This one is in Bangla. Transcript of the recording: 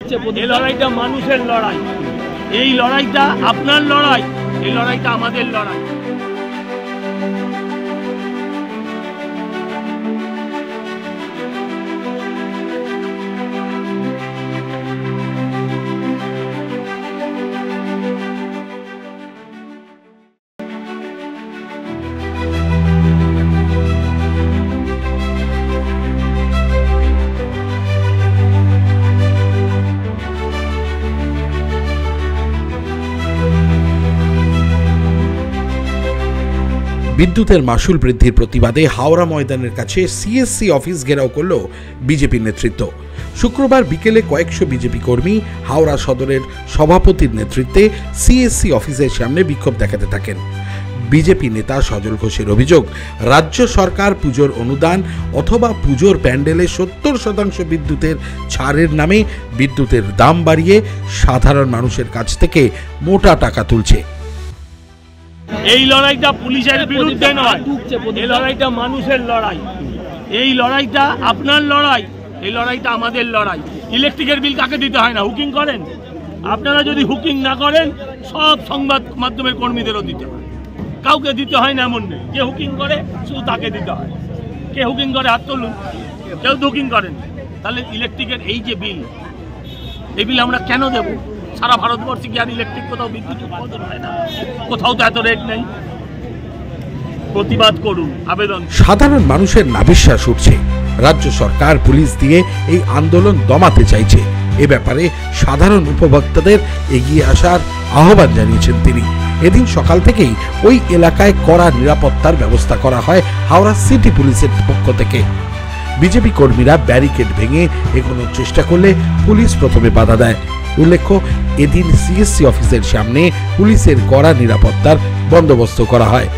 এই লড়াইটা মানুষের লড়াই, এই লড়াইটা আপনার লড়াই, এই লড়াইটা আমাদের লড়াই। বিদ্যুতের মাসুল বৃদ্ধির প্রতিবাদে হাওড়া ময়দানের কাছে সিএসসি অফিস ঘেরাও করল বিজেপি নেতৃত্ব। শুক্রবার বিকেলে কয়েকশো বিজেপি কর্মী হাওড়া সদরের সভাপতির নেতৃত্বে সিএসসি অফিসের সামনে বিক্ষোভ দেখাতে থাকেন। বিজেপি নেতা সজল ঘোষের অভিযোগ, রাজ্য সরকার পুজোর অনুদান অথবা পুজোর প্যান্ডেলে 70% বিদ্যুতের ছাড়ের নামে বিদ্যুতের দাম বাড়িয়ে সাধারণ মানুষের কাছ থেকে মোটা টাকা তুলছে। এই লড়াইটা পুলিশের বিরুদ্ধে নয়, এই লড়াইটা মানুষের লড়াই, এই লড়াইটা আপনার লড়াই, এই লড়াইটা আমাদের লড়াই। ইলেকট্রিকের বিল কাকে দিতে হয় না? হুকিং করেন আপনারা? যদি হুকিং না করেন সব সংবাদ মাধ্যমের কর্মীদেরও দিতে হয়, কাউকে দিতে হয় না এমন নেই। যে হুকিং করে শুধু তাকে দিতে হয়। কে হুকিং করে হাত তুলুন। কেউ তো হুকিং করেন। তাহলে ইলেকট্রিকের এই যে বিল, এই বিল আমরা কেন দেবো? সারা ভারতবর্ষে কি আর ইলেকট্রিক কোথাও বিদ্যুৎ উৎপাদন হয় না? কোথাও তো এত রেট নেই। প্রতিবাদ করুন, আবেদন। সাধারণ মানুষের নাভিশ্বাস উঠছে, রাজ্য সরকার পুলিশ দিয়ে এই আন্দোলন দমাতে চাইছে। এ ব্যাপারে সাধারণ উপভোক্তাদের এগিয়ে আসার আহ্বান জানিয়েছেন তিনি। এদিন সকাল থেকেই ওই এলাকায় কড়া নিরাপত্তার ব্যবস্থা করা হয় হাওড়া সিটি পুলিশের পক্ষ থেকে। বিজেপি কর্মীরা ব্যারিকেড ভেঙে এগোনোর চেষ্টা করলে পুলিশ প্রথমে বাধা দেয়। উল্লেখ্য, এদিন সিএসসি অফিসের সামনে পুলিশের কড়া নিরাপত্তার বন্দোবস্ত করা হয়।